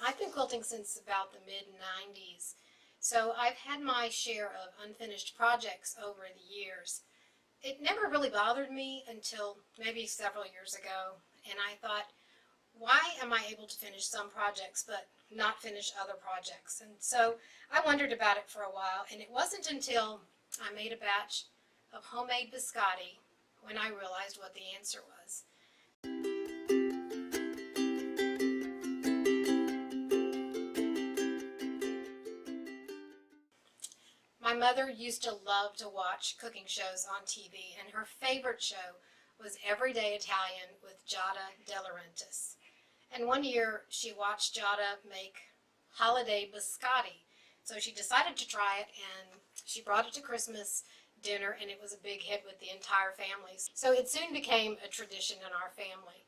I've been quilting since about the mid-90s, so I've had my share of unfinished projects over the years. It never really bothered me until maybe several years ago, and I thought, why am I able to finish some projects but not finish other projects? And so I wondered about it for a while, and it wasn't until I made a batch of homemade biscotti when I realized what the answer was. My mother used to love to watch cooking shows on TV, and her favorite show was Everyday Italian with Giada De Laurentiis. And one year she watched Giada make holiday biscotti, so she decided to try it, and she brought it to Christmas dinner, and it was a big hit with the entire family. So it soon became a tradition in our family.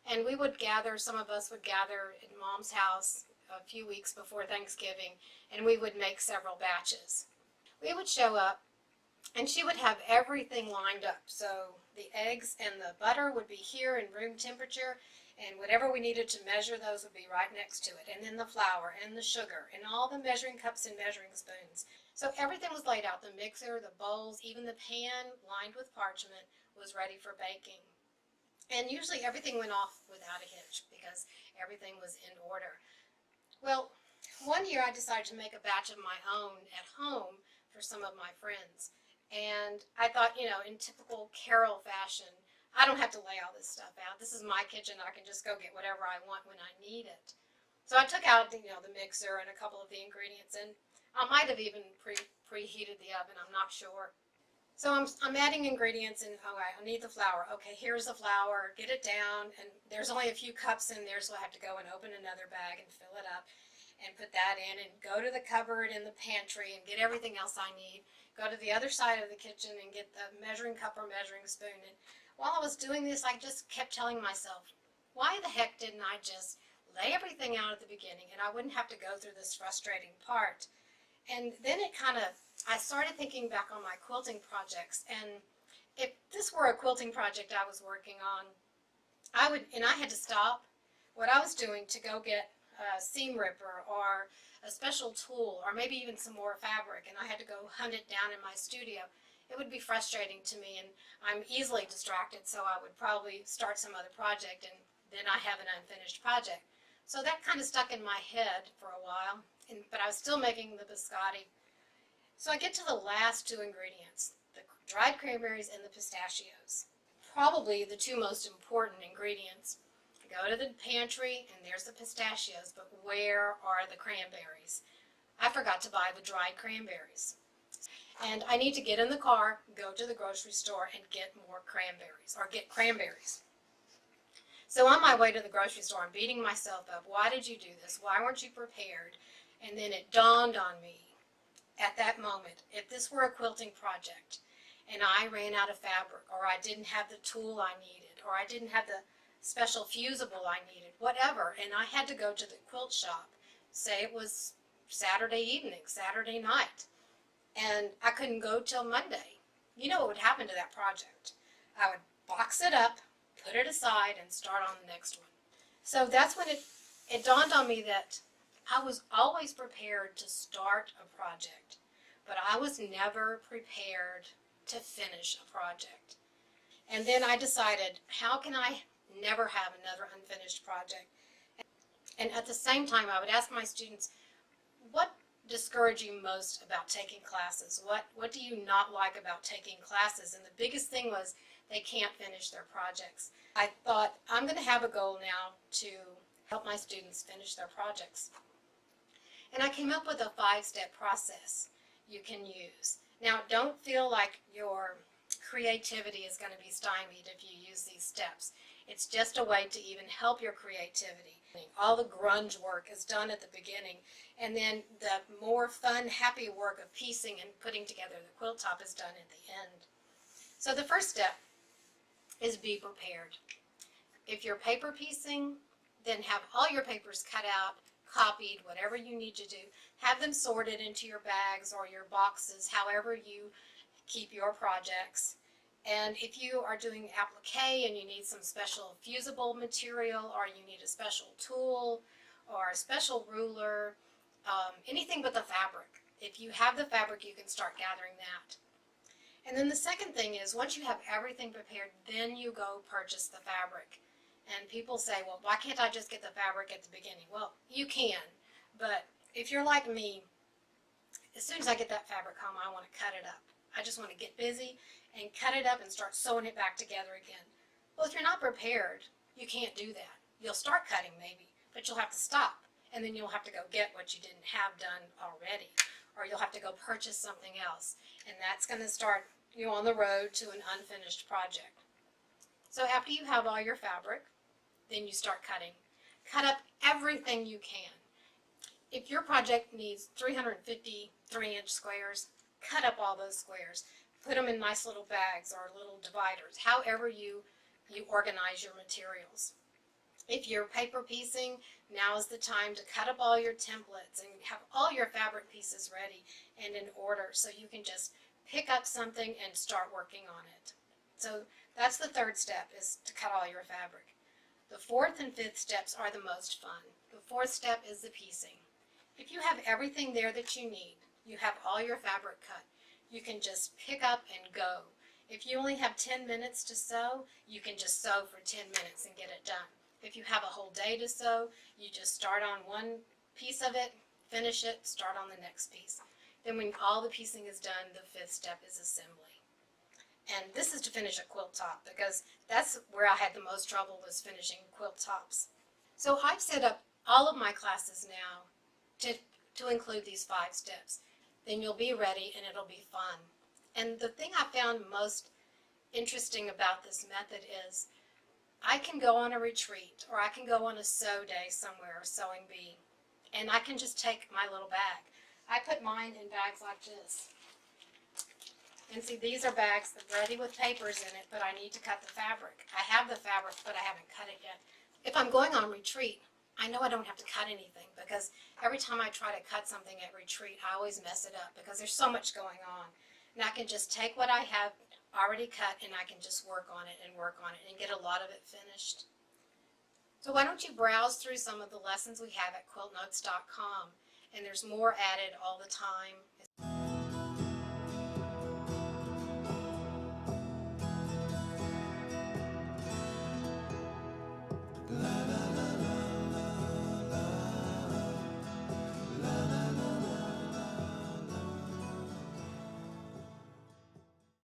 And we would gather, some of us would gather at Mom's house a few weeks before Thanksgiving, and we would make several batches. We would show up, and she would have everything lined up. So the eggs and the butter would be here in room temperature, and whatever we needed to measure, those would be right next to it. And then the flour and the sugar and all the measuring cups and measuring spoons. So everything was laid out. The mixer, the bowls, even the pan lined with parchment was ready for baking. And usually everything went off without a hitch because everything was in order. Well, one year I decided to make a batch of my own at home for some of my friends. And I thought, you know, in typical Carol fashion, I don't have to lay all this stuff out. This is my kitchen. I can just go get whatever I want when I need it. So I took out, the mixer and a couple of the ingredients, and I might have even preheated the oven. I'm not sure. So I'm adding ingredients, and okay, I need the flour. Okay, here's the flour. Get it down, and there's only a few cups in there, so I have to go and open another bag and fill it up and put that in, and go to the cupboard in the pantry and get everything else I need. Go to the other side of the kitchen and get the measuring cup or measuring spoon. And while I was doing this, I just kept telling myself, why the heck didn't I just lay everything out at the beginning and I wouldn't have to go through this frustrating part? And then I started thinking back on my quilting projects, and if this were a quilting project I was working on, I had to stop what I was doing to go get a seam ripper or a special tool or maybe even some more fabric, and I had to go hunt it down in my studio. It would be frustrating to me, and I'm easily distracted, so I would probably start some other project and then I have an unfinished project. So that kind of stuck in my head for a while, but I was still making the biscotti. So I get to the last two ingredients, the dried cranberries and the pistachios. Probably the two most important ingredients. Go to the pantry, and there's the pistachios, but where are the cranberries? I forgot to buy the dried cranberries. And I need to get in the car, go to the grocery store, and get more cranberries, or get cranberries. So on my way to the grocery store, I'm beating myself up. Why did you do this? Why weren't you prepared? And then it dawned on me at that moment, if this were a quilting project, and I ran out of fabric, or I didn't have the tool I needed, or I didn't have the special fusible I needed, whatever, and I had to go to the quilt shop, say it was Saturday evening, Saturday night, and I couldn't go till Monday. You know what would happen to that project? I would box it up, put it aside, and start on the next one. So that's when it dawned on me that I was always prepared to start a project, but I was never prepared to finish a project. And then I decided, how can I never have another unfinished project? And at the same time, I would ask my students, what discourages you most about taking classes? What do you not like about taking classes? And the biggest thing was they can't finish their projects. I thought, I'm going to have a goal now to help my students finish their projects. And I came up with a 5-step process you can use. Now, don't feel like your creativity is going to be stymied if you use these steps. It's just a way to even help your creativity. All the grunge work is done at the beginning, and then the more fun, happy work of piecing and putting together the quilt top is done at the end. So the first step is be prepared. If you're paper piecing, then have all your papers cut out, copied, whatever you need to do. Have them sorted into your bags or your boxes, however you keep your projects. And if you are doing applique and you need some special fusible material, or you need a special tool, or a special ruler, anything but the fabric. If you have the fabric, you can start gathering that. And then the second thing is, once you have everything prepared, then you go purchase the fabric. And people say, well, why can't I just get the fabric at the beginning? Well, you can, but if you're like me, as soon as I get that fabric home, I want to cut it up. I just want to get busy and cut it up and start sewing it back together again. Well, if you're not prepared, you can't do that. You'll start cutting maybe, but you'll have to stop, and then you'll have to go get what you didn't have done already, or you'll have to go purchase something else, and that's going to start you on the road to an unfinished project. So after you have all your fabric, then you start cutting. Cut up everything you can. If your project needs 350 3-inch squares, cut up all those squares. Put them in nice little bags or little dividers, however you organize your materials. If you're paper piecing, now is the time to cut up all your templates and have all your fabric pieces ready and in order, so you can just pick up something and start working on it. So that's the third step, is to cut all your fabric. The fourth and fifth steps are the most fun. The fourth step is the piecing. If you have everything there that you need, you have all your fabric cut, you can just pick up and go. If you only have 10 minutes to sew, you can just sew for 10 minutes and get it done. If you have a whole day to sew, you just start on one piece of it, finish it, start on the next piece. Then when all the piecing is done, the fifth step is assembly. And this is to finish a quilt top, because that's where I had the most trouble, was finishing quilt tops. So I've set up all of my classes now to include these 5 steps. Then you'll be ready and it'll be fun. And the thing I found most interesting about this method is I can go on a retreat, or I can go on a sew day somewhere, a sewing bee, and I can just take my little bag. I put mine in bags like this. And see, these are bags ready with papers in it, but I need to cut the fabric. I have the fabric, but I haven't cut it yet. If I'm going on retreat, I know I don't have to cut anything, because every time I try to cut something at retreat, I always mess it up because there's so much going on. And I can just take what I have already cut and I can just work on it and get a lot of it finished. So why don't you browse through some of the lessons we have at quiltnotes.com, and there's more added all the time.